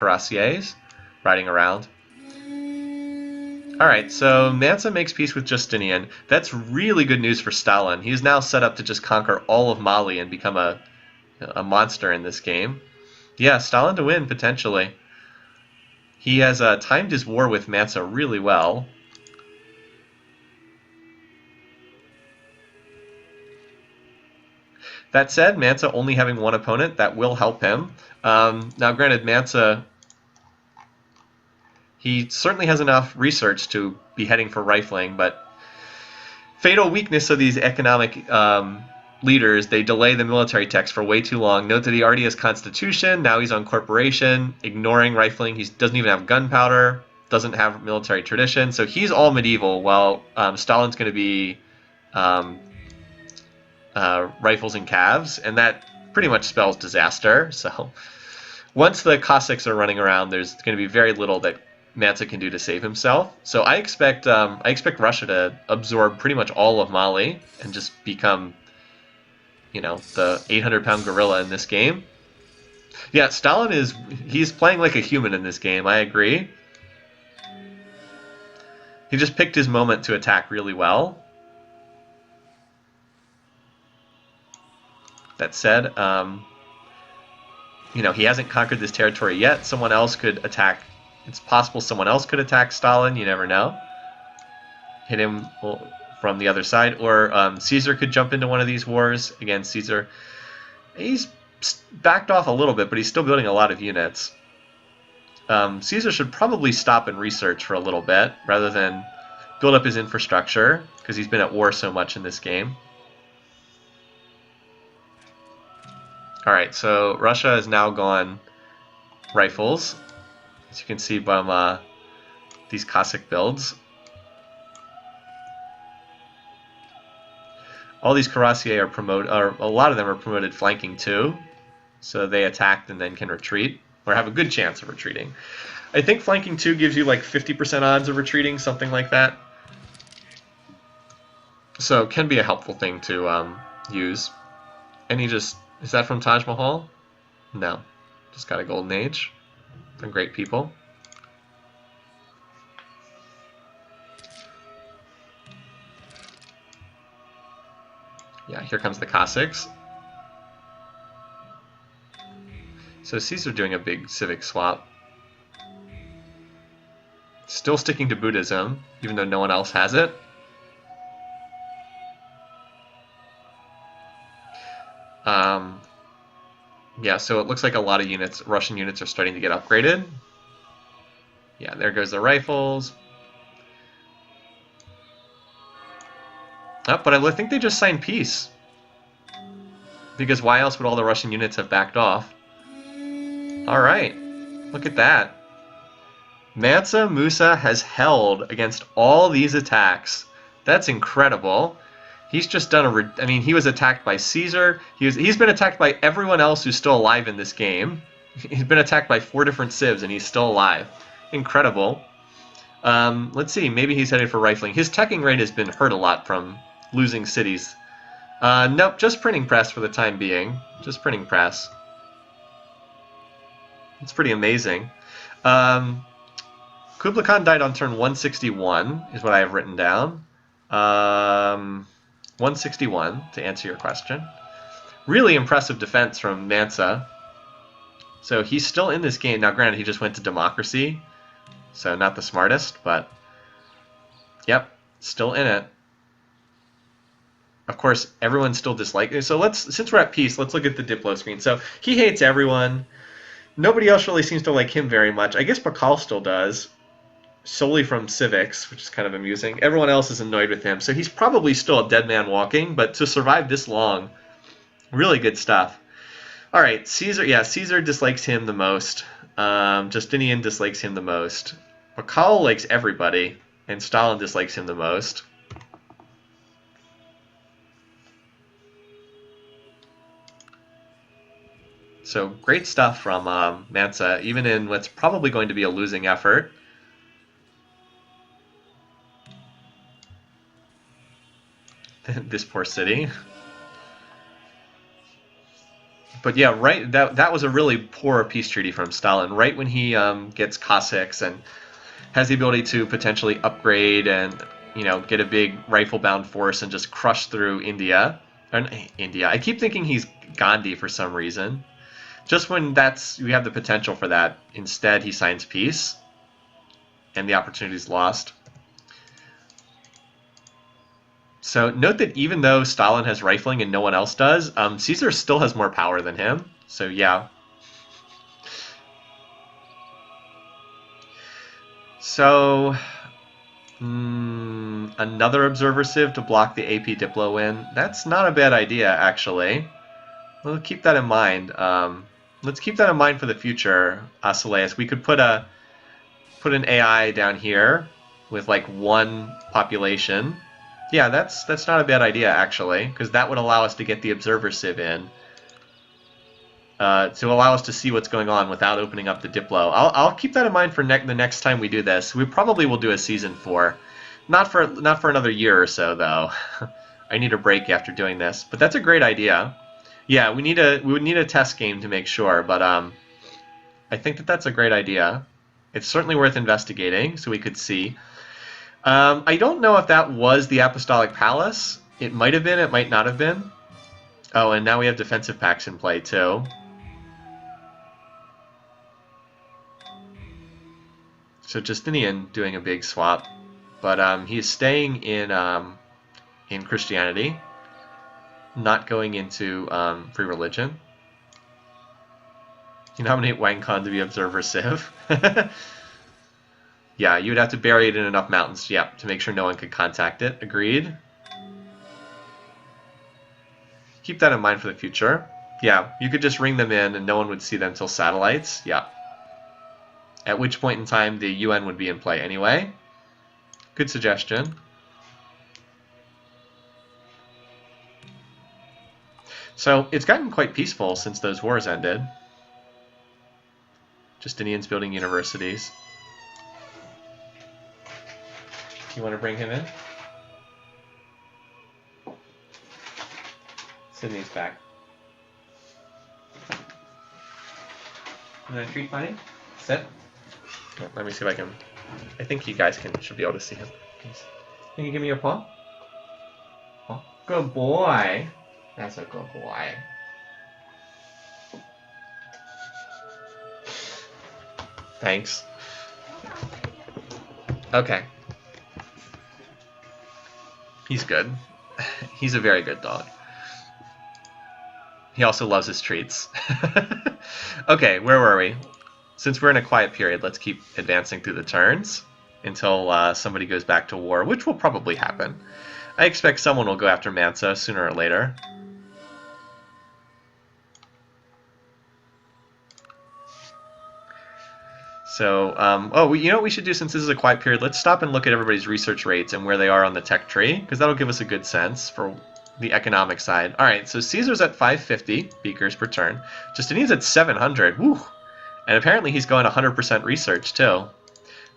cuirassiers riding around. Alright, so Mansa makes peace with Justinian. That's really good news for Stalin. He's now set up to just conquer all of Mali and become a monster in this game. Yeah, Stalin to win, potentially. He has timed his war with Mansa really well. That said, Mansa only having one opponent, that will help him. Now, granted, Mansa, he certainly has enough research to be heading for rifling, but fatal weakness of these economic leaders, they delay the military text for way too long. Note that he already has constitution, now he's on corporation, ignoring rifling. He doesn't even have gunpowder, doesn't have military tradition, so he's all medieval, while Stalin's going to be rifles and calves, and that pretty much spells disaster. So once the Cossacks are running around, there's going to be very little that Mansa can do to save himself. So I expect Russia to absorb pretty much all of Mali and just become, the 800-pound gorilla in this game. Yeah, Stalin he's playing like a human in this game, I agree. He just picked his moment to attack really well. That said, he hasn't conquered this territory yet. Someone else could attack. It's possible someone else could attack Stalin. You never know. Hit him from the other side. Or Caesar could jump into one of these wars. Again, Caesar, he's backed off a little bit, but he's still building a lot of units. Caesar should probably stop and research for a little bit rather than build up his infrastructure, because he's been at war so much in this game. Alright, so Russia has now gone rifles, as you can see by these Cossack builds. All these cuirassiers are promoted, or a lot of them are promoted flanking too, so they attack and then can retreat, or have a good chance of retreating. I think flanking 2 gives you like 50% odds of retreating, something like that. So it can be a helpful thing to use. And he just... Is that from Taj Mahal? No. Just got a golden age from great people. Yeah, here comes the Cossacks. So Caesar doing a big civic swap. Still sticking to Buddhism, even though no one else has it. Yeah, so it looks like a lot of units, Russian units, are starting to get upgraded. Yeah, there goes the rifles. Oh, but I think they just signed peace. Because why else would all the Russian units have backed off? Alright, look at that. Mansa Musa has held against all these attacks. That's incredible. He's just done he was attacked by Caesar. He's been attacked by everyone else who's still alive in this game. He's been attacked by 4 different civs and he's still alive. Incredible. Let's see, maybe he's headed for rifling. His teching rate has been hurt a lot from losing cities. Nope, just printing press for the time being. Just printing press. It's pretty amazing. Kublai Khan died on turn 161, is what I have written down. 161, to answer your question. Really impressive defense from Mansa. So he's still in this game. Now, granted, he just went to democracy, so not the smartest, but yep, still in it. Of course, everyone still dislikes it. So since we're at peace, let's look at the Diplo screen. So he hates everyone. Nobody else really seems to like him very much. I guess Bakal still does, solely from civics, which is kind of amusing. Everyone else is annoyed with him, so he's probably still a dead man walking, but to survive this long, really good stuff. Alright, Caesar, yeah, Caesar dislikes him the most. Justinian dislikes him the most. Bakal likes everybody, and Stalin dislikes him the most. So great stuff from Mansa, even in what's probably going to be a losing effort. This poor city. But yeah, right. That was a really poor peace treaty from Stalin. Right when he gets Cossacks and has the ability to potentially upgrade and get a big rifle-bound force and just crush through India. India. I keep thinking he's Gandhi for some reason. Just when we have the potential for that, instead he signs peace, and the opportunity is lost. So note that even though Stalin has rifling and no one else does, Caesar still has more power than him. So yeah. So another observer civ to block the AP Diplo win. That's not a bad idea, actually. We'll keep that in mind. Let's keep that in mind for the future, Asileus. We could put an AI down here with like one population. Yeah, that's not a bad idea, actually, because that would allow us to get the observer civ in. To allow us to see what's going on without opening up the Diplo. I'll keep that in mind for the next time we do this. We probably will do a season 4. Not for another year or so, though. I need a break after doing this, but that's a great idea. Yeah, we would need a test game to make sure, but I think that's a great idea. It's certainly worth investigating, so we could see. I don't know if that was the Apostolic Palace. It might have been, it might not have been. Oh, and now we have defensive pacts in play, too. So Justinian doing a big swap, but he's staying in Christianity, not going into free religion. You nominate Wang Khan to be observer civ. Yeah, you would have to bury it in enough mountains, yep, to make sure no one could contact it. Agreed. Keep that in mind for the future. Yeah, you could just ring them in and no one would see them till satellites. Yeah. At which point in time the UN would be in play anyway. Good suggestion. So it's gotten quite peaceful since those wars ended. Justinian's building universities. You want to bring him in? Sydney's back. You want a treat, buddy? Sit. Let me see if I can. I think you guys should be able to see him. Can you give me your paw? Oh, good boy. That's a good boy. Thanks. Okay. He's good. He's a very good dog. He also loves his treats. Okay, where were we? Since we're in a quiet period, let's keep advancing through the turns until somebody goes back to war, which will probably happen. I expect someone will go after Mansa sooner or later. So, you know what we should do since this is a quiet period? Let's stop and look at everybody's research rates and where they are on the tech tree, because that'll give us a good sense for the economic side. All right, so Caesar's at 550 beakers per turn. Justinian's at 700. Woo! And apparently he's going 100% research, too.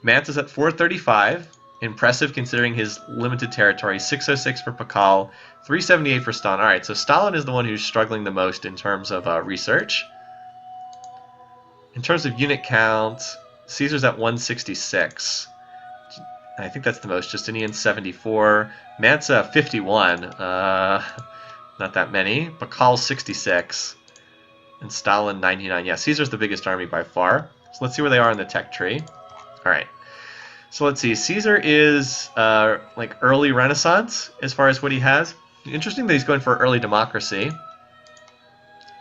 Mansa's at 435. Impressive considering his limited territory. 606 for Pakal, 378 for Stalin. All right, so Stalin is the one who's struggling the most in terms of research. In terms of unit count, Caesar's at 166. I think that's the most. Justinian 74. Mansa 51. Not that many. Bakal 66. And Stalin 99. Yeah, Caesar's the biggest army by far. So let's see where they are in the tech tree. All right. So let's see. Caesar is like early Renaissance as far as what he has. Interesting that he's going for early democracy.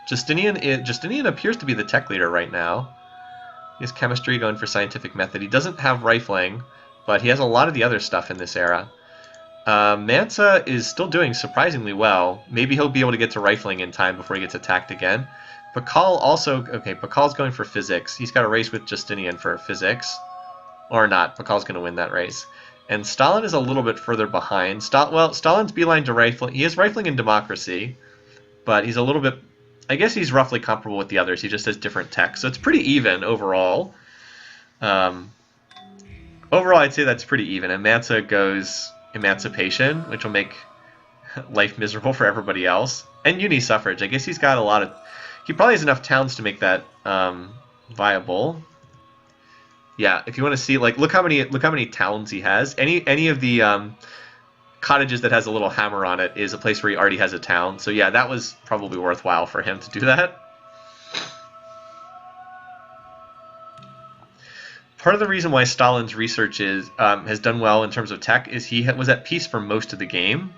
Justinian appears to be the tech leader right now. He has chemistry going for scientific method. He doesn't have rifling, but he has a lot of the other stuff in this era. Mansa is still doing surprisingly well. Maybe he'll be able to get to rifling in time before he gets attacked again. Pakal also... Okay, Pakal's going for physics. He's got a race with Justinian for physics. Or not. Pakal's going to win that race. And Stalin is a little bit further behind. Stalin's beeline to rifling. He has rifling in democracy, but he's a little bit... I guess he's roughly comparable with the others. He just has different tech. So it's pretty even overall. Overall, I'd say that's pretty even. And Mansa goes emancipation, which will make life miserable for everybody else. And uni suffrage. I guess he's got a lot of... He probably has enough towns to make that viable. Yeah, if you want to see, like, look how many towns he has. Any of the cottages that has a little hammer on it is a place where he already has a town. So yeah, that was probably worthwhile for him to do that. Part of the reason why Stalin's research has done well in terms of tech is he was at peace for most of the game,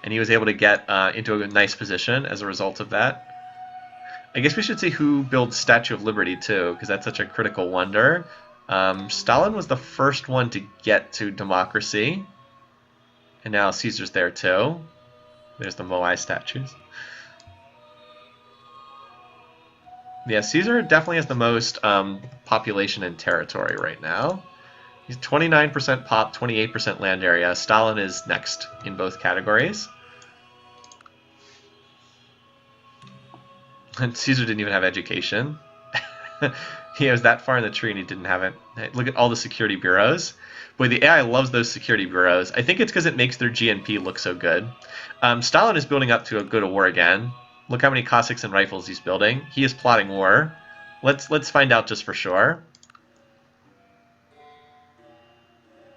and he was able to get into a nice position as a result of that. I guess we should see who builds Statue of Liberty too, because that's such a critical wonder. Stalin was the first one to get to democracy, and now Caesar's there too. There's the Moai statues. Yeah, Caesar definitely has the most population and territory right now. He's 29% pop, 28% land area. Stalin is next in both categories. And Caesar didn't even have education. He was that far in the tree and he didn't have it. Look at all the security bureaus. Boy, the AI loves those security bureaus. I think it's because it makes their GNP look so good. Stalin is building up to go to war again. Look how many Cossacks and rifles he's building. He is plotting war. Let's find out just for sure.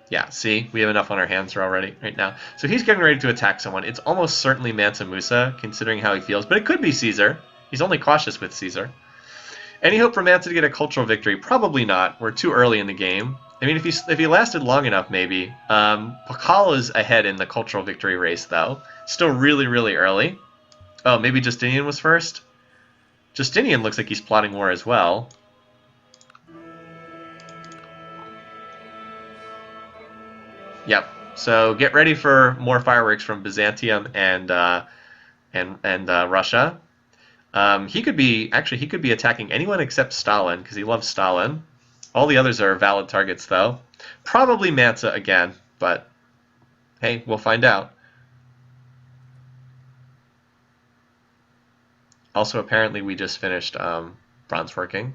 Yeah, see? We have enough on our hands right now. So he's getting ready to attack someone. It's almost certainly Mansa Musa, considering how he feels. But it could be Caesar. He's only cautious with Caesar. Any hope for Mansa to get a cultural victory? Probably not. We're too early in the game. I mean, if he lasted long enough, maybe. Pakal is ahead in the cultural victory race, though. Still really, really early. Oh, maybe Justinian was first? Justinian looks like he's plotting war as well. Yep. So get ready for more fireworks from Byzantium and Russia. He could be attacking anyone except Stalin because he loves Stalin. All the others are valid targets, though. Probably Mansa again, but hey, we'll find out. Also, apparently, we just finished bronze working.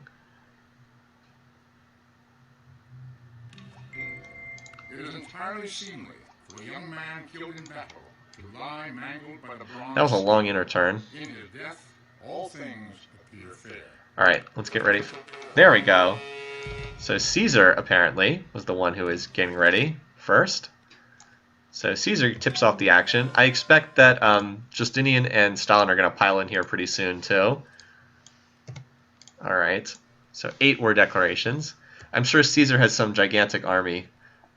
It is entirely seemly for a young man killed in battle to lie mangled by the bronze. That was a long inner turn. In his death, all things appear fair. All right, let's get ready. There we go. So Caesar, apparently, was the one who was getting ready first. So Caesar tips off the action. I expect that Justinian and Stalin are going to pile in here pretty soon, too. All right. So 8 war declarations. I'm sure Caesar has some gigantic army.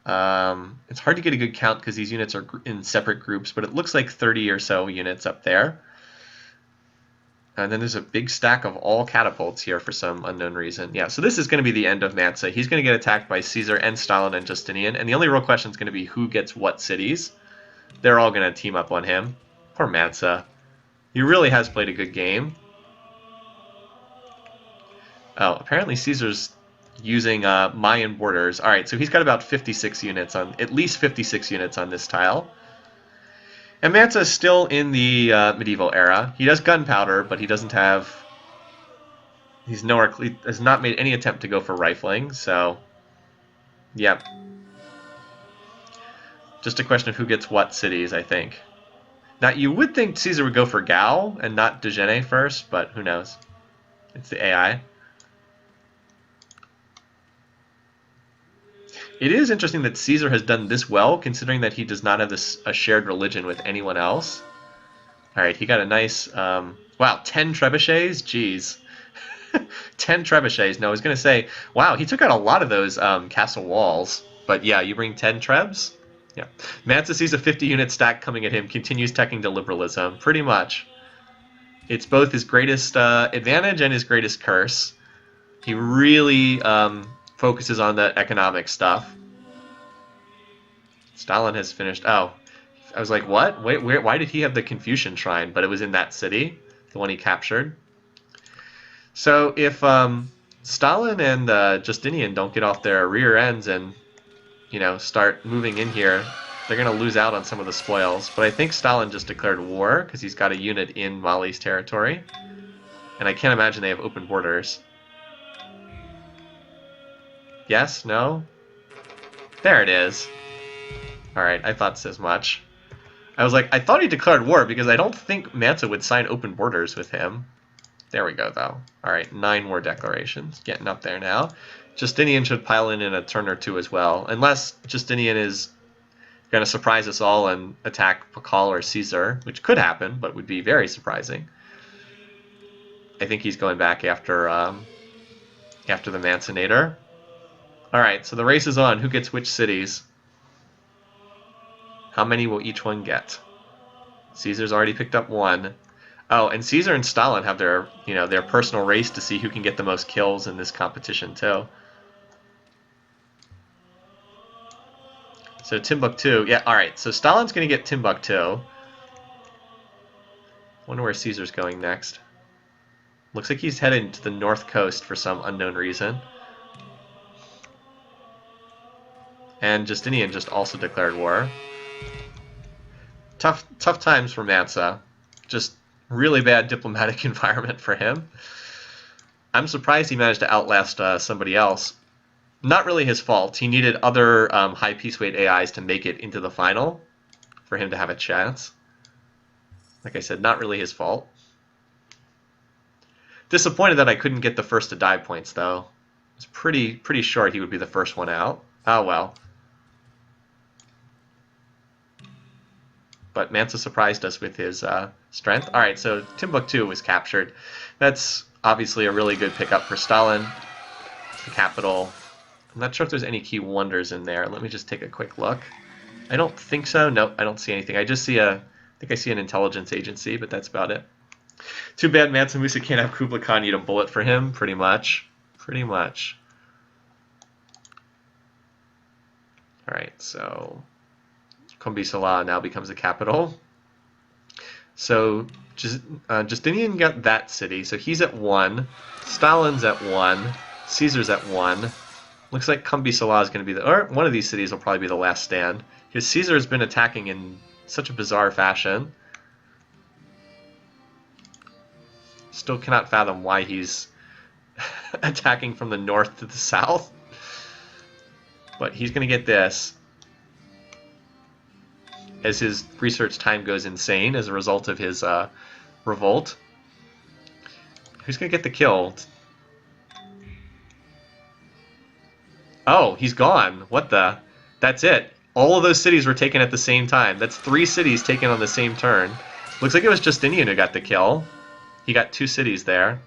It's hard to get a good count because these units are in separate groups, but it looks like 30 or so units up there. And then there's a big stack of all catapults here for some unknown reason. Yeah, so this is going to be the end of Mansa. He's going to get attacked by Caesar and Stalin and Justinian. And the only real question is going to be who gets what cities. They're all going to team up on him. Poor Mansa. He really has played a good game. Oh, apparently Caesar's using Mayan borders. All right, so he's got about 56 units on, at least 56 units on this tile. And Mansa is still in the medieval era. He does gunpowder, but he doesn't have... He has not made any attempt to go for rifling, so... Yep. Just a question of who gets what cities, I think. Now, you would think Caesar would go for Gao and not Dejeuner first, but who knows? It's the AI. It is interesting that Caesar has done this well, considering that he does not have a shared religion with anyone else. All right, he got a nice... wow, 10 trebuchets? Jeez. 10 trebuchets. No, I was going to say, wow, he took out a lot of those castle walls. But yeah, you bring 10 trebs? Yeah. Mansa sees a 50-unit stack coming at him, continues teching to liberalism. Pretty much. It's both his greatest advantage and his greatest curse. He really... focuses on that economic stuff. Stalin has finished... Oh, I was like, what? Wait, why did he have the Confucian shrine? But it was in that city, the one he captured. So if Stalin and Justinian don't get off their rear ends and, you know, start moving in here, they're going to lose out on some of the spoils. But I think Stalin just declared war because he's got a unit in Mali's territory. And I can't imagine they have open borders. Yes? No? There it is. Alright, I thought as much. I was like, I thought he declared war because I don't think Mansa would sign open borders with him. There we go, though. All right, 9 more declarations. Getting up there now. Justinian should pile in a turn or two as well, unless Justinian is going to surprise us all and attack Pakal or Caesar, which could happen, but would be very surprising. I think he's going back after the Mansionator. All right, so the race is on. Who gets which cities? How many will each one get? Caesar's already picked up 1. Oh, and Caesar and Stalin have their personal race to see who can get the most kills in this competition too. So Timbuktu, yeah, all right. So Stalin's going to get Timbuktu. Wonder where Caesar's going next. Looks like he's heading to the north coast for some unknown reason. And Justinian just also declared war. Tough times for Mansa. Just really bad diplomatic environment for him. I'm surprised he managed to outlast somebody else. Not really his fault. He needed other high peace weight AIs to make it into the final for him to have a chance. Like I said, not really his fault. Disappointed that I couldn't get the first to die points, though. It's pretty sure he would be the first one out. Oh well. But Mansa surprised us with his strength. All right, so Timbuktu was captured. That's obviously a really good pickup for Stalin. The capital. I'm not sure if there's any key wonders in there. Let me just take a quick look. I don't think so. Nope, I don't see anything. I think I see an intelligence agency, but that's about it. Too bad Mansa Musa can't have Kublai Khan eat a bullet for him, pretty much. Pretty much. All right, so Sullla now becomes the capital. So Justinian got that city, so he's at 1. Stalin's at 1. Caesar's at 1. Looks like Sullla is going to be or one of these cities will probably be the last stand. Because Caesar has been attacking in such a bizarre fashion. Still cannot fathom why he's attacking from the north to the south. But he's going to get this. As his research time goes insane as a result of his revolt. Who's going to get the kill? Oh, he's gone. What the? That's it. All of those cities were taken at the same time. That's 3 cities taken on the same turn. Looks like it was Justinian who got the kill. He got 2 cities there.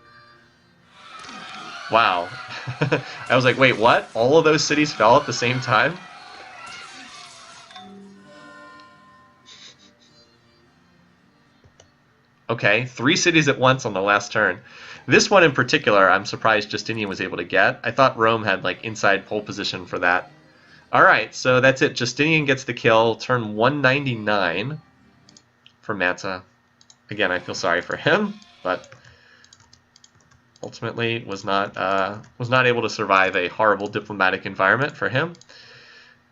Wow. I was like, wait, what? All of those cities fell at the same time? Okay, 3 cities at once on the last turn. This one in particular, I'm surprised Justinian was able to get. I thought Rome had like inside pole position for that. All right, so that's it. Justinian gets the kill. Turn 199 for Mansa. Again, I feel sorry for him, but ultimately was not able to survive a horrible diplomatic environment for him.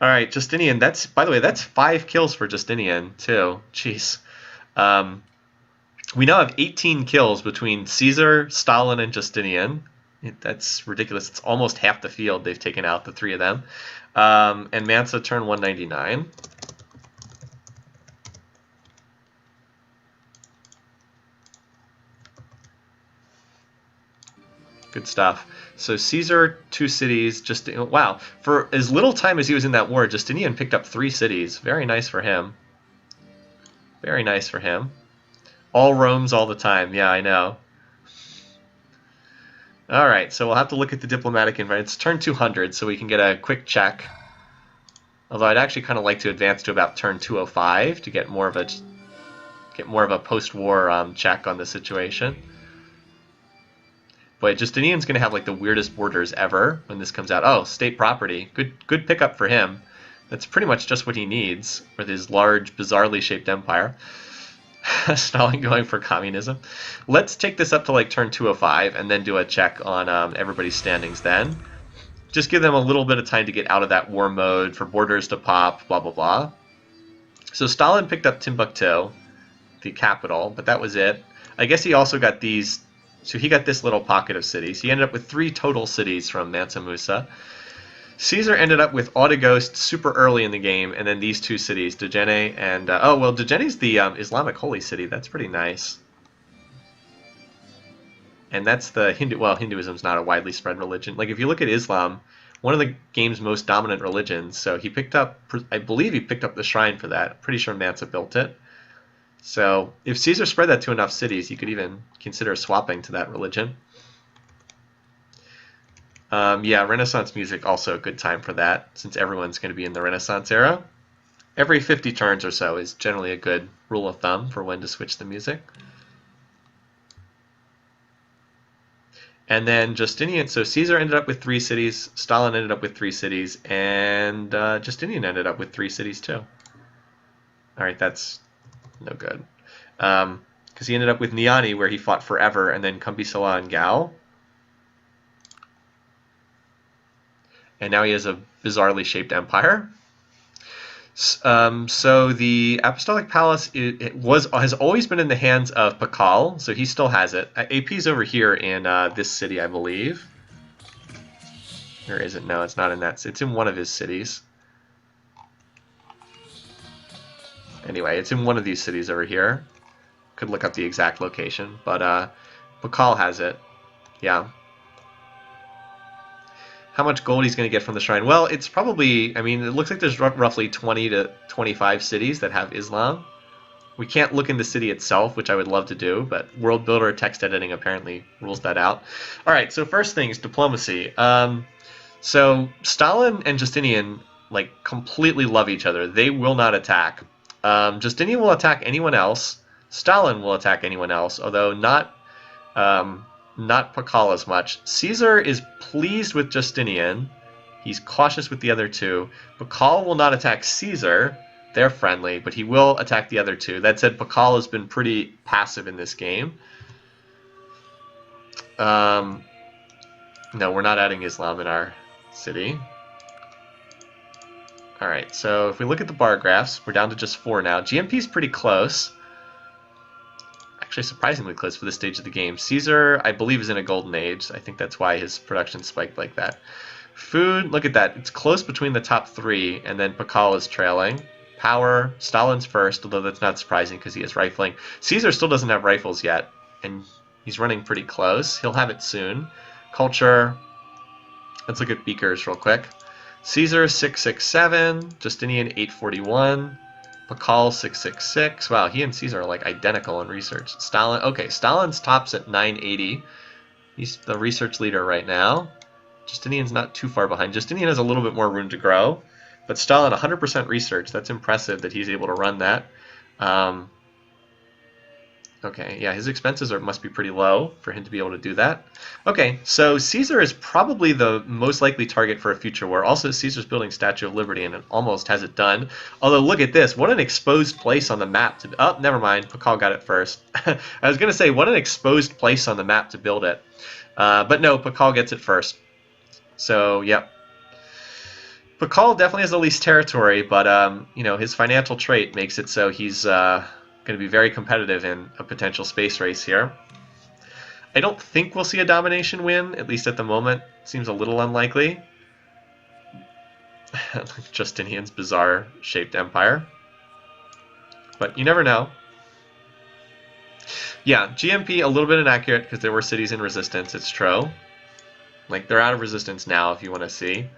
All right, Justinian. By the way, that's 5 kills for Justinian too. Jeez. We now have 18 kills between Caesar, Stalin, and Justinian. That's ridiculous. It's almost half the field they've taken out, the 3 of them. And Mansa turn 199. Good stuff. So Caesar, 2 cities. Wow. For as little time as he was in that war, Justinian picked up 3 cities. Very nice for him. Very nice for him. All roams all the time. Yeah, I know. All right, so we'll have to look at the diplomatic environment. It's turn 200, so we can get a quick check. Although I'd actually kind of like to advance to about turn 205 to get more of a post-war check on the situation. But Justinian's going to have like the weirdest borders ever when this comes out. Oh, state property. Good pickup for him. That's pretty much just what he needs with his large, bizarrely shaped empire. Stalin going for communism. Let's take this up to like turn 205 and then do a check on everybody's standings then. Just give them a little bit of time to get out of that war mode for borders to pop, blah, blah, blah. So Stalin picked up Timbuktu, the capital, but that was it. I guess he also got these. So he got this little pocket of cities. He ended up with 3 total cities from Mansa Musa. Caesar ended up with Autoghost super early in the game, and then these 2 cities, Degene and... oh, well, Degene's the Islamic holy city. That's pretty nice. and that's the Hindu. Well, Hinduism's not a widely spread religion. Like if you look at Islam, one of the game's most dominant religions. So he picked up, I believe he picked up the shrine for that. Pretty sure Mansa built it. So if Caesar spread that to enough cities, you could even consider swapping to that religion. Yeah, Renaissance music also a good time for that, since everyone's going to be in the Renaissance era. Every 50 turns or so is generally a good rule of thumb for when to switch the music. And then Justinian, so Caesar ended up with 3 cities, Stalin ended up with 3 cities, and Justinian ended up with 3 cities too. All right, that's no good. Because he ended up with Niani, where he fought forever, and then Kambi-Sulla and Gao. And now he has a bizarrely shaped empire. So the Apostolic Palace has always been in the hands of Pakal, so he still has it. AP's over here in this city, I believe. Or is it? No, it's not in that. It's in one of his cities. Anyway, it's in one of these cities over here. Could look up the exact location, but Pakal has it. Yeah. How much gold he's going to get from the shrine? Well, it's probably, I mean, it looks like there's roughly 20 to 25 cities that have Islam. We can't look in the city itself, which I would love to do, but World Builder text editing apparently rules that out. All right, so first things, diplomacy. So Stalin and Justinian, like, completely love each other. They will not attack. Justinian will attack anyone else. Stalin will attack anyone else, although not Pakal as much. Caesar is pleased with Justinian. He's cautious with the other two. Pakal will not attack Caesar. They're friendly, but he will attack the other two. That said, Pakal has been pretty passive in this game. No, we're not adding Islam in our city. Alright, so if we look at the bar graphs, we're down to just 4 now. GMP's pretty close. Actually surprisingly close for this stage of the game. Caesar, I believe, is in a golden age. I think that's why his production spiked like that. Food, look at that. It's close between the top 3, and then Pakal is trailing. Power, Stalin's first, although that's not surprising because he has rifling. Caesar still doesn't have rifles yet, and he's running pretty close. He'll have it soon. Culture, let's look at beakers real quick. Caesar 667, Justinian 841. Pakal 666. Wow, he and Caesar are like identical in research. Stalin, okay, Stalin's tops at 980. He's the research leader right now. Justinian's not too far behind. Justinian has a little bit more room to grow, but Stalin 100% research. That's impressive that he's able to run that. Okay, yeah, his expenses must be pretty low for him to be able to do that. Okay, so Caesar is probably the most likely target for a future war. Also, Caesar's building Statue of Liberty, and it almost has it done. Although, look at this. What an exposed place on the map to... Oh, never mind. Pakal got it first. I was going to say, what an exposed place on the map to build it. But no, Pakal gets it first. So, yep. Pakal definitely has the least territory, but, you know, his financial trait makes it so he's... going to be very competitive in a potential space race here. I don't think we'll see a domination win, at least at the moment. Seems a little unlikely. Justinian's bizarre shaped empire. But you never know. Yeah, GMP a little bit inaccurate because there were cities in resistance, it's true. Like, they're out of resistance now if you want to see.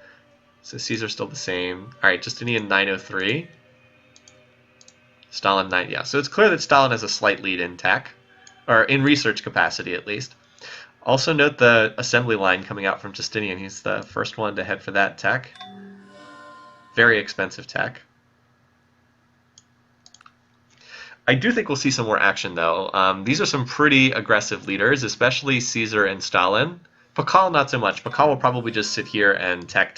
So Caesar's still the same. Alright, Justinian 903. Stalin 9, yeah. So it's clear that Stalin has a slight lead in tech, or in research capacity at least. Also note the assembly line coming out from Justinian. He's the first one to head for that tech. Very expensive tech. I do think we'll see some more action though. These are some pretty aggressive leaders, especially Caesar and Stalin. Pakal not so much. Pakal will probably just sit here and tech.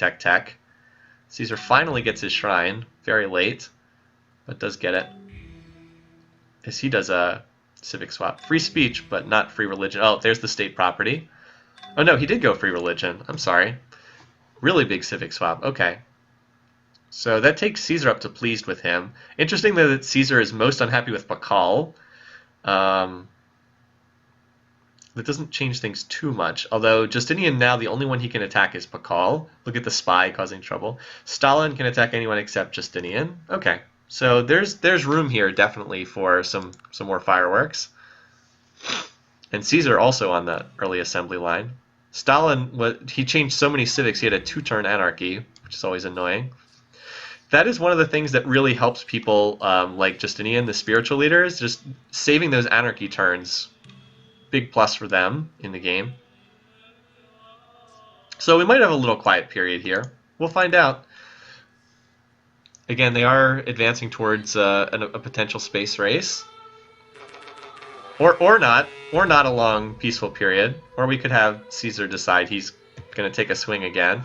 Caesar finally gets his shrine, very late, but does get it. As he does a civic swap. Free speech, but not free religion. Oh, there's the state property. Oh no, he did go free religion. I'm sorry. Really big civic swap. Okay. So that takes Caesar up to pleased with him. Interesting that Caesar is most unhappy with Pakal. That doesn't change things too much. Although Justinian now, the only one he can attack is Pakal. Look at the spy causing trouble. Stalin can attack anyone except Justinian. Okay. So there's room here definitely for some more fireworks. And Caesar also on the early assembly line. Stalin, he changed so many civics, he had a 2-turn anarchy, which is always annoying. That is one of the things that really helps people like Justinian, the spiritual leaders, just saving those anarchy turns. Big plus for them in the game. So we might have a little quiet period here. We'll find out. Again, they are advancing towards a potential space race. Or not a long peaceful period. Or we could have Caesar decide he's going to take a swing again.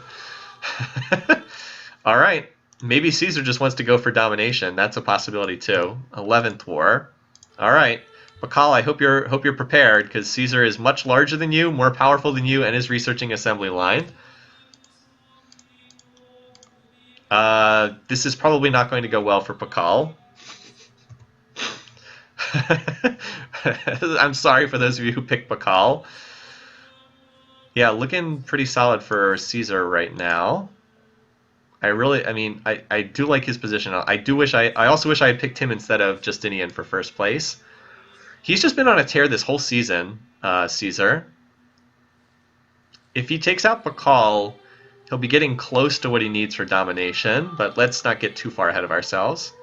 All right. Maybe Caesar just wants to go for domination. That's a possibility too. 11th war. All right. Bakal, I hope you're prepared, because Caesar is much larger than you, more powerful than you, and is researching assembly line. This is probably not going to go well for Bakal. I'm sorry for those of you who picked Bakal. Yeah, looking pretty solid for Caesar right now. I do like his position. I also wish I had picked him instead of Justinian for first place. He's just been on a tear this whole season, Caesar. If he takes out Bakal, he'll be getting close to what he needs for domination, but let's not get too far ahead of ourselves.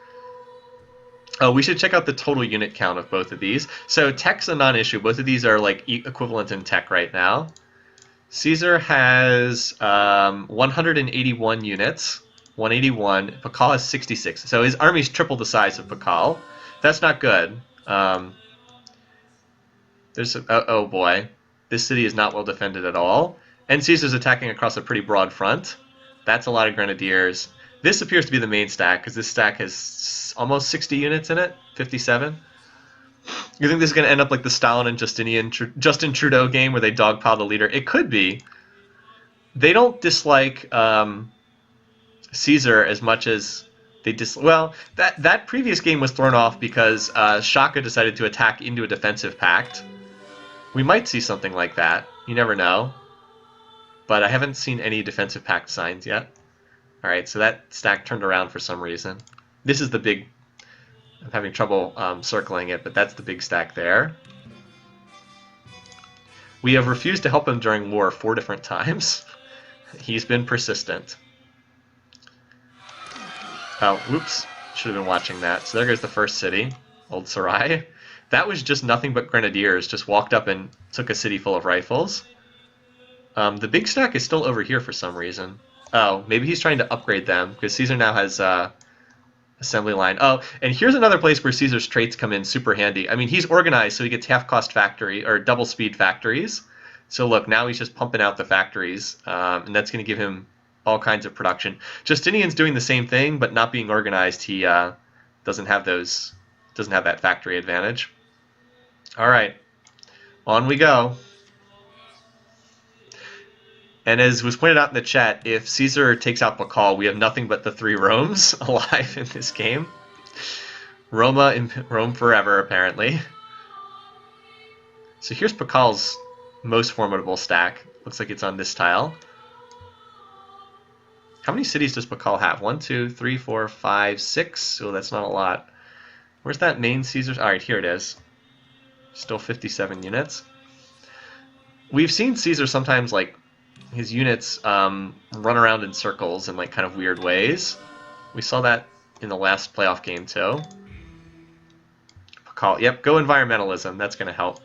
Oh, we should check out the total unit count of both of these. So tech's a non-issue. Both of these are like equivalent in tech right now. Caesar has 181 units, 181. Bakal has 66. So his army's triple the size of Bakal. That's not good. Oh boy, this city is not well defended at all. And Caesar's attacking across a pretty broad front. That's a lot of grenadiers. This appears to be the main stack, because this stack has almost 60 units in it, 57. You think this is going to end up like the Stalin and Justin Trudeau game where they dogpile the leader? It could be. They don't dislike Caesar as much as they well, that previous game was thrown off because Shaka decided to attack into a defensive pact. We might see something like that. You never know. But I haven't seen any defensive pact signs yet. Alright, so that stack turned around for some reason. This is the big... I'm having trouble circling it, but that's the big stack there. We have refused to help him during war 4 different times. He's been persistent. Oh, whoops. Should have been watching that. So there goes the first city, Old Sarai. That was just nothing but grenadiers. Just walked up and took a city full of rifles. The big stack is still over here for some reason. Oh, maybe he's trying to upgrade them, because Caesar now has assembly line. Oh, and here's another place where Caesar's traits come in super handy. I mean, he's organized, so he gets half-cost factory, or double-speed factories. So look, now he's just pumping out the factories, and that's going to give him all kinds of production. Justinian's doing the same thing, but not being organized, he doesn't have that factory advantage. All right, on we go. And as was pointed out in the chat, if Caesar takes out Bakal, we have nothing but the 3 Romes alive in this game. Rome forever, apparently. So here's Bakal's most formidable stack. Looks like it's on this tile. How many cities does Bakal have? 1, 2, 3, 4, 5, 6. Oh, that's not a lot. Where's that main Caesar's? All right, here it is. Still 57 units. We've seen Caesar sometimes, like, his units run around in circles in like kind of weird ways. We saw that in the last playoff game too. Bakal, yep, go environmentalism. That's going to help.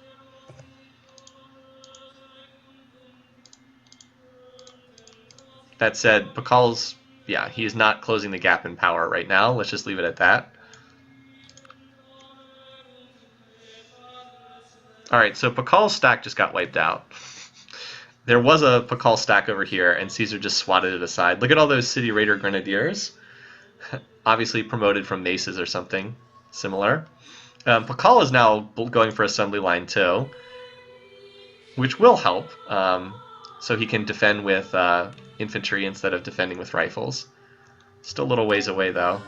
That said, Bakal's, yeah, he is not closing the gap in power right now. Let's just leave it at that. All right, so Bakal's stack just got wiped out. There was a Bakal stack over here, and Caesar just swatted it aside. Look at all those City Raider Grenadiers. Obviously promoted from maces or something similar. Bakal is now going for assembly line too, which will help. So he can defend with infantry instead of defending with rifles. Still a little ways away though.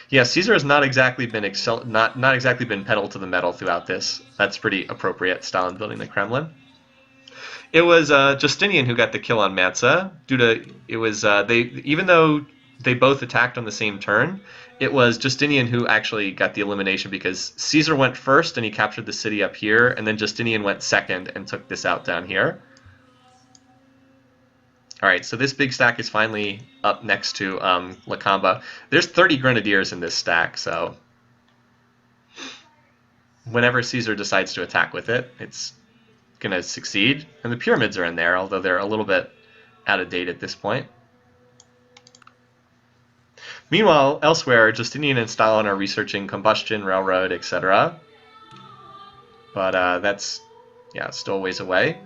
Yeah, Caesar has not exactly been not exactly been pedal to the metal throughout this. That's pretty appropriate. Stalin building the Kremlin. It was Justinian who got the kill on Mansa. Due to it was even though they both attacked on the same turn. It was Justinian who actually got the elimination because Caesar went first and he captured the city up here, and then Justinian went second and took this out down here. All right, so this big stack is finally up next to Lacamba. There's 30 grenadiers in this stack, so whenever Caesar decides to attack with it, it's going to succeed. And the pyramids are in there, although they're a little bit out of date at this point. Meanwhile, elsewhere, Justinian and Stalin are researching combustion, railroad, etc. But that's, yeah, still a ways away.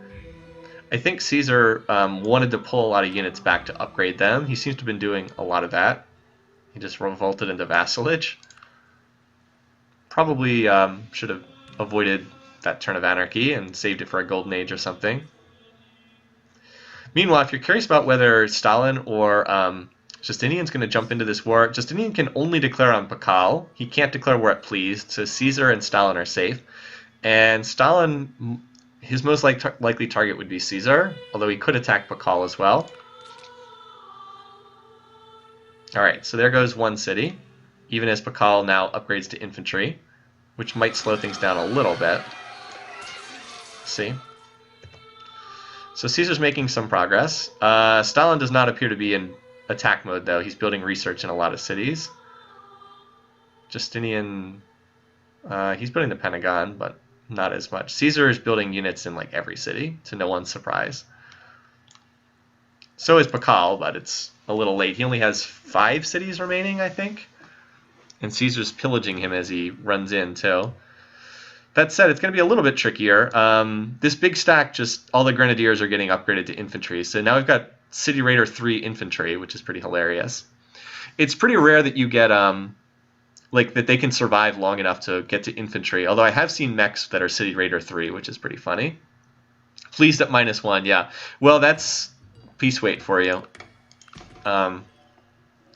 I think Caesar wanted to pull a lot of units back to upgrade them. He seems to have been doing a lot of that. He just revolted into vassalage. Probably should have avoided that turn of anarchy and saved it for a golden age or something. Meanwhile, if you're curious about whether Stalin or Justinian's going to jump into this war, Justinian can only declare on Pakal. He can't declare war at pleased, so Caesar and Stalin are safe. And Stalin, his most likely target would be Caesar, although he could attack Pakal as well. Alright, so there goes one city, even as Pakal now upgrades to infantry, which might slow things down a little bit. Let's see. So Caesar's making some progress. Stalin does not appear to be in attack mode, though. He's building research in a lot of cities. Justinian, he's building the Pentagon, but not as much. Caesar is building units in like every city, to no one's surprise. So is Pakal, but it's a little late. He only has 5 cities remaining, I think. And Caesar's pillaging him as he runs in, too. That said, it's going to be a little bit trickier. This big stack, just all the grenadiers are getting upgraded to infantry. So now we've got City Raider 3 infantry, which is pretty hilarious. It's pretty rare that you get like that they can survive long enough to get to infantry. Although I have seen mechs that are City Raider 3, which is pretty funny. Pleased at -1, yeah. Well, that's peace weight for you. Oh,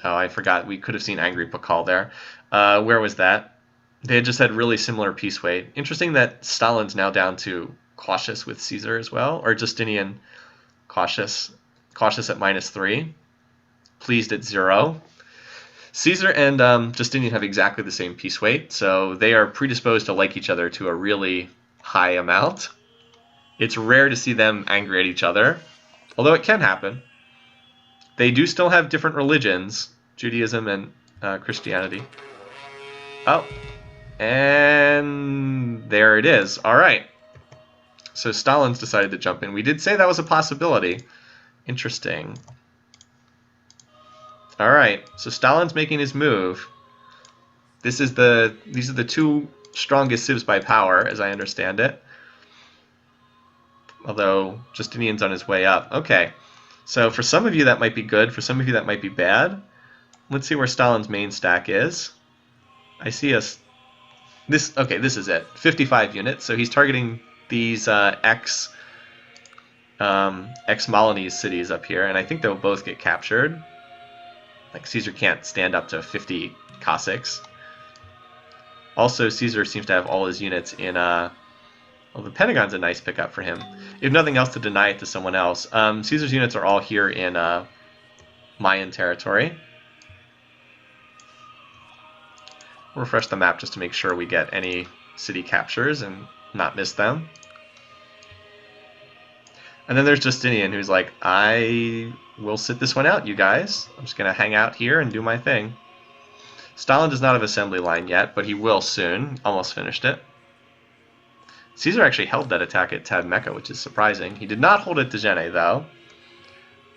I forgot. We could have seen Angry Pakal there. Where was that? They had just had really similar peace weight. Interesting that Stalin's now down to cautious with Caesar as well, or Justinian cautious at -3, pleased at 0. Caesar and Justinian have exactly the same peace weight, so they are predisposed to like each other to a really high amount. It's rare to see them angry at each other, although it can happen. They do still have different religions, Judaism and Christianity. Oh, and there it is. All right. So Stalin's decided to jump in. We did say that was a possibility. Interesting. All right. So Stalin's making his move. These are the 2 strongest civs by power, as I understand it. Although Justinian's on his way up. Okay. So for some of you that might be good. For some of you that might be bad. Let's see where Stalin's main stack is. I see this is it. 55 units. So he's targeting these ex-Molinese cities up here, and I think they'll both get captured. Like, Caesar can't stand up to 50 Cossacks. Also, Caesar seems to have all his units in, well, the Pentagon's a nice pickup for him. If nothing else, to deny it to someone else. Caesar's units are all here in Mayan territory. Refresh the map just to make sure we get any city captures and not miss them. And then there's Justinian, who's like, I will sit this one out, you guys. I'm just going to hang out here and do my thing. Stalin does not have assembly line yet, but he will soon. Almost finished it. Caesar actually held that attack at Tadmeka, which is surprising. He did not hold it to Gene, though.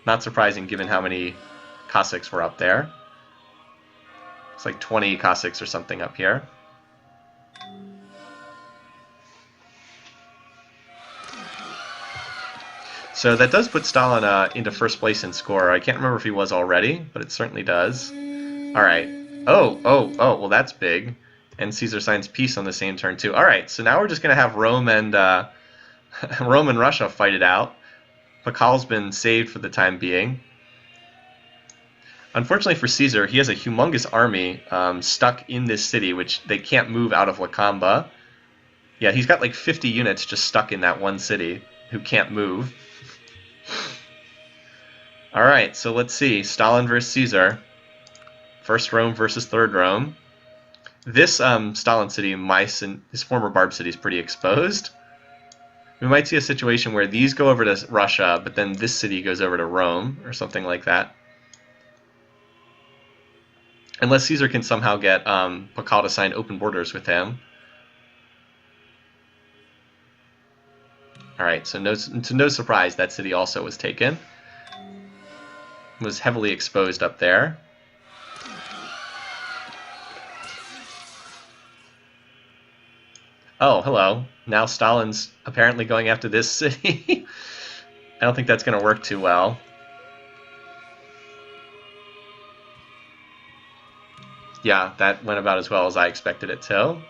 Not surprising, given how many Cossacks were up there. It's like 20 Cossacks or something up here. So that does put Stalin into first place in score. I can't remember if he was already, but it certainly does. All right. Oh, well, that's big. And Caesar signs peace on the same turn, too. All right, so now we're just going to have Rome and Rome and Russia fight it out. Pakal's been saved for the time being. Unfortunately for Caesar, he has a humongous army stuck in this city, which they can't move out of Lacamba. Yeah, he's got like 50 units just stuck in that one city who can't move. All right, so let's see. Stalin versus Caesar. First Rome versus Third Rome. This Stalin city, his former Barb city, is pretty exposed. We might see a situation where these go over to Russia, but then this city goes over to Rome, or something like that. Unless Caesar can somehow get Pakal to sign open borders with him. Alright, so to no surprise, that city also was taken. Was heavily exposed up there. Oh, hello. Now Stalin's apparently going after this city. I don't think that's going to work too well. Yeah, that went about as well as I expected it to.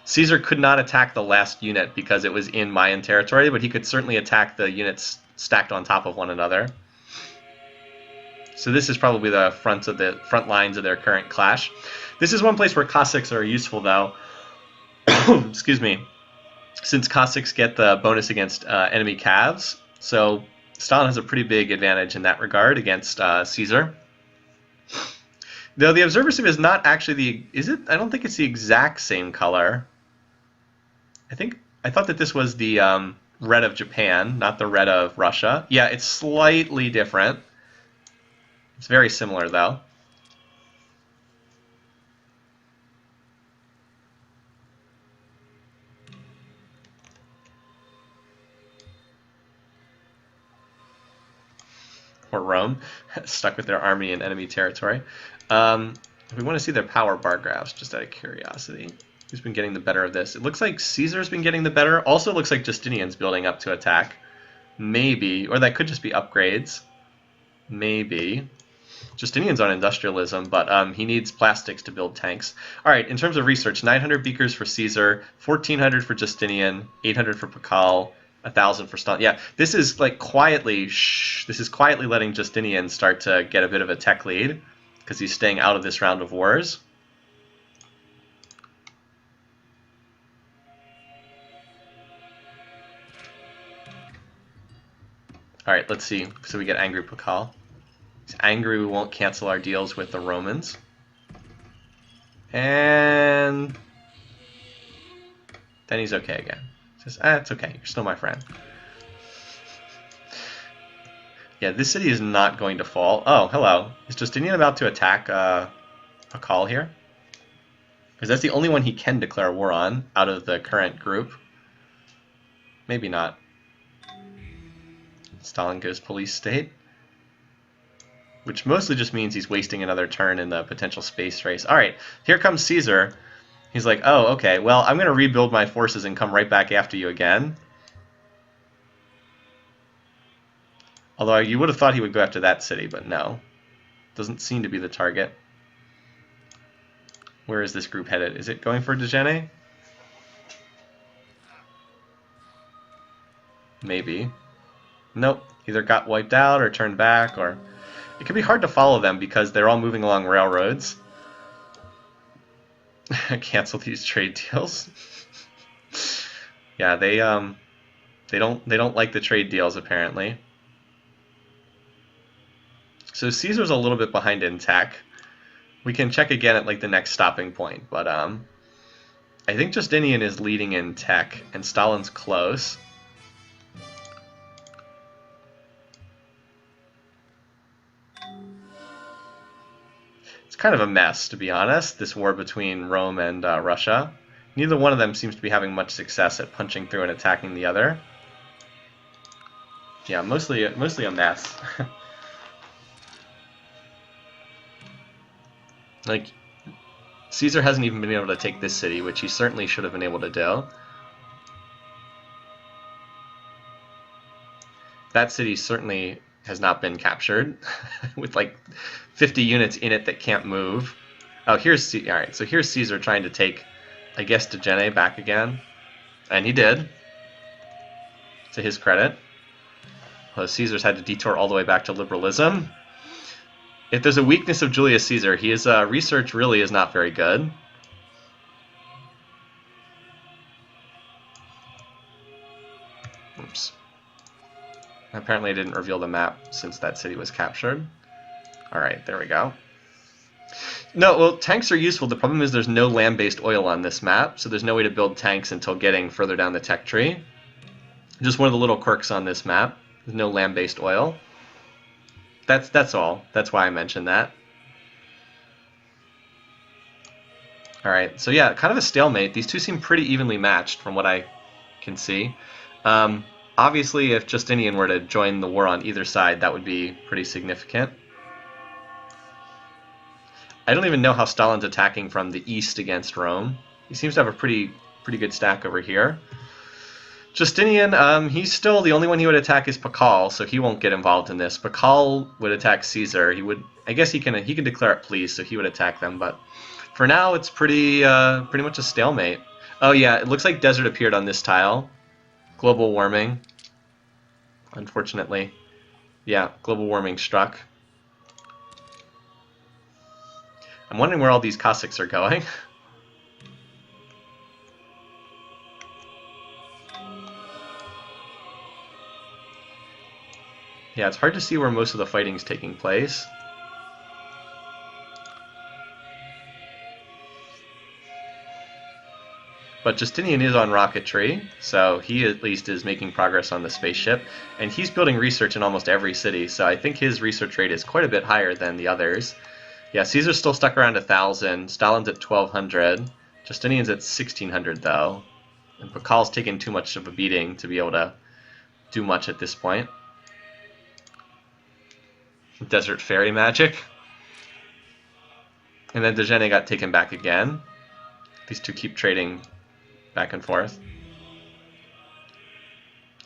Caesar could not attack the last unit because it was in Mayan territory, but he could certainly attack the units stacked on top of one another. So this is probably the front lines of their current clash. This is one place where Cossacks are useful, though. Excuse me. Since Cossacks get the bonus against enemy calves, so Stalin has a pretty big advantage in that regard against Caesar. Though the Observer Civ is not actually is it? I don't think it's the exact same color. I thought that this was the red of Japan, not the red of Russia. Yeah, it's slightly different. It's very similar, though. Or Rome, stuck with their army in enemy territory. We want to see their power bar graphs, just out of curiosity. Who's been getting the better of this? It looks like Caesar's been getting the better. Also looks like Justinian's building up to attack. Maybe. Or that could just be upgrades. Maybe. Justinian's on industrialism, but he needs plastics to build tanks. All right, in terms of research, 900 beakers for Caesar, 1,400 for Justinian, 800 for Pakal, 1,000 for Stalin. Yeah, this is like quietly, this is quietly letting Justinian start to get a bit of a tech lead because he's staying out of this round of wars. All right, let's see. So we get angry Pakal. He's angry we won't cancel our deals with the Romans. And then he's okay again. He says, it's okay. You're still my friend. Yeah, this city is not going to fall. Oh, hello. Is Justinian about to attack Pakal here? Because that's the only one he can declare war on out of the current group. Maybe not. Stalin goes police state. Which mostly just means he's wasting another turn in the potential space race. Alright, here comes Caesar. He's like, oh, okay, well, I'm going to rebuild my forces and come right back after you again. Although you would have thought he would go after that city, but no. Doesn't seem to be the target. Where is this group headed? Is it going for Dejene? Maybe. Nope. Either got wiped out or turned back, or... It can be hard to follow them because they're all moving along railroads. Cancel these trade deals. Yeah, they don't like the trade deals apparently. So Caesar's a little bit behind in tech. We can check again at like the next stopping point, but I think Justinian is leading in tech and Stalin's close. Kind of a mess, to be honest, this war between Rome and Russia. Neither one of them seems to be having much success at punching through and attacking the other. Yeah, mostly a mess. Like, Caesar hasn't even been able to take this city, which he certainly should have been able to do. That city certainly has not been captured, with like 50 units in it that can't move. Oh, here's all right. So here's Caesar trying to take, I guess, Dejene back again, and he did. To his credit, well, Caesar's had to detour all the way back to liberalism. If there's a weakness of Julius Caesar, his research really is not very good. Oops. Apparently I didn't reveal the map since that city was captured. Alright, there we go. No, well, tanks are useful. The problem is there's no land-based oil on this map, so there's no way to build tanks until getting further down the tech tree. Just one of the little quirks on this map. There's no land-based oil. That's all. That's why I mentioned that. Alright, so yeah, kind of a stalemate. These two seem pretty evenly matched from what I can see. Obviously, if Justinian were to join the war on either side, that would be pretty significant. I don't even know how Stalin's attacking from the east against Rome. He seems to have a pretty good stack over here. Justinian, he's still the only one he would attack is Pakal, so he won't get involved in this. Pakal would attack Caesar. He would, I guess he can declare it please, so he would attack them. But for now, it's pretty much a stalemate. Oh yeah, it looks like desert appeared on this tile. Global warming. Unfortunately, yeah, global warming struck. I'm wondering where all these Cossacks are going. Yeah, it's hard to see where most of the fighting's taking place. But Justinian is on rocketry, so he at least is making progress on the spaceship. And he's building research in almost every city, so I think his research rate is quite a bit higher than the others. Yeah, Caesar's still stuck around 1,000, Stalin's at 1,200, Justinian's at 1,600 though, and Pakal's taken too much of a beating to be able to do much at this point. Desert fairy magic. And then Dejene got taken back again. These two keep trading back and forth.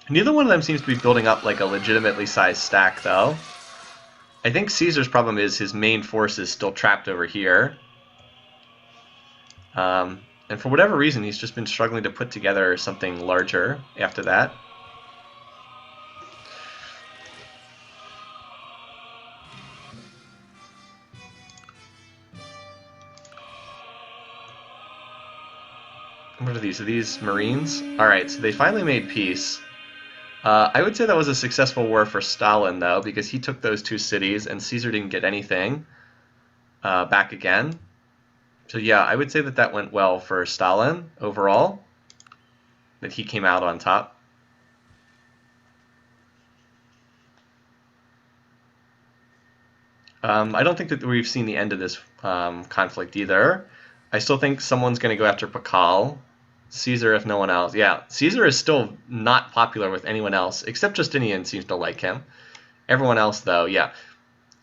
Neither one of them seems to be building up like a legitimately sized stack though. I think Caesar's problem is his main force is still trapped over here. And for whatever reason, he's just been struggling to put together something larger after that. What are these? Are these Marines? Alright, so they finally made peace. I would say that was a successful war for Stalin, though, because he took those two cities and Caesar didn't get anything back again. So yeah, I would say that that went well for Stalin overall, that he came out on top. I don't think that we've seen the end of this conflict either. I still think someone's going to go after Pakal. Caesar, if no one else. Yeah, Caesar is still not popular with anyone else, except Justinian seems to like him. Everyone else, though, yeah.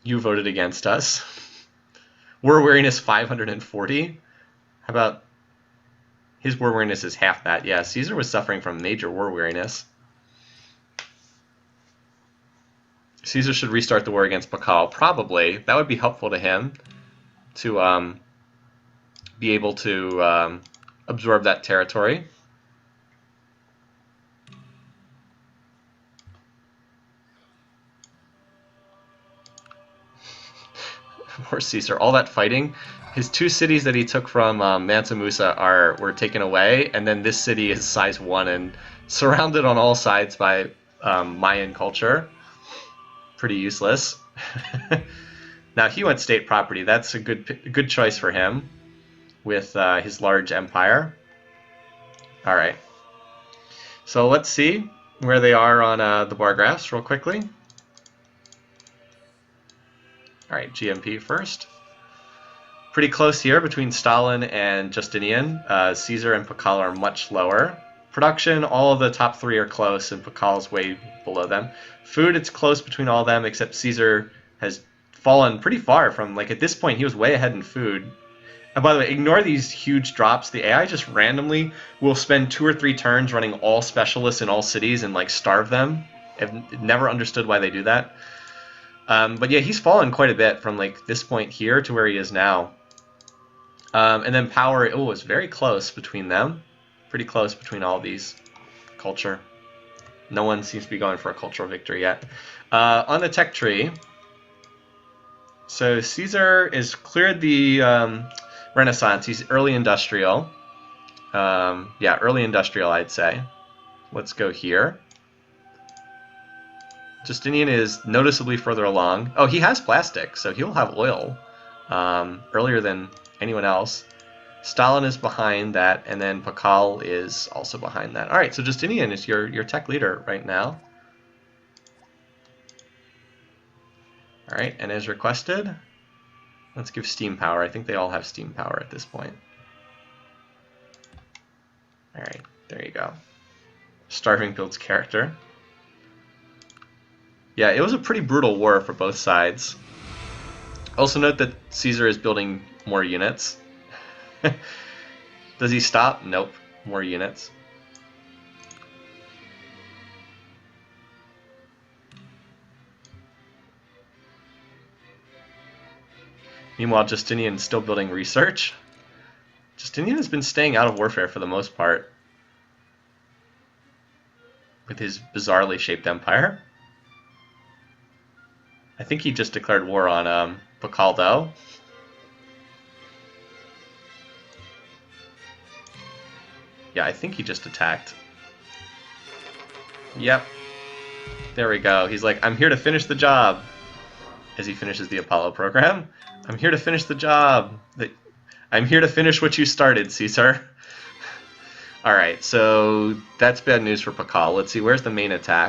You voted against us. War weariness 540? How about... His war weariness is half that. Yeah, Caesar was suffering from major war weariness. Caesar should restart the war against Pakal. Probably. That would be helpful to him to be able to absorb that territory. Poor Caesar, all that fighting. His two cities that he took from Mansa Musa were taken away, and then this city is size 1 and surrounded on all sides by Mayan culture. Pretty useless. Now he went state property. That's a good choice for him with his large empire. All right. So let's see where they are on the bar graphs real quickly. All right, GMP first. Pretty close here between Stalin and Justinian. Caesar and Pakal are much lower. Production, all of the top 3 are close, and Pakal's way below them. Food, it's close between all of them, except Caesar has fallen pretty far from, like, at this point, he was way ahead in food. And by the way, ignore these huge drops. The AI just randomly will spend 2 or 3 turns running all specialists in all cities and, like, starve them. I've never understood why they do that. But yeah, he's fallen quite a bit from, like, this point here to where he is now. And then power, it's very close between them. Pretty close between all these. Culture. No one seems to be going for a cultural victory yet. On the tech tree, so Caesar has cleared the Renaissance. He's early industrial. Yeah, early industrial, I'd say. Let's go here. Justinian is noticeably further along. Oh, he has plastic, so he'll have oil. earlier than anyone else. Stalin is behind that, and then Pakal is also behind that. All right, so Justinian is your tech leader right now. All right, and as requested, let's give steam power. I think they all have steam power at this point. All right, there you go. Starving builds character. Yeah, it was a pretty brutal war for both sides. Also note that Caesar is building more units. Does he stop? Nope. More units. Meanwhile, Justinian's still building research. Justinian has been staying out of warfare for the most part with his bizarrely shaped empire. I think he just declared war on Pakal, though. Yeah, I think he just attacked. Yep. There we go. He's like, I'm here to finish the job. As he finishes the Apollo program. I'm here to finish the job. I'm here to finish what you started, Caesar. Alright, so that's bad news for Pakal. Let's see, where's the main attack?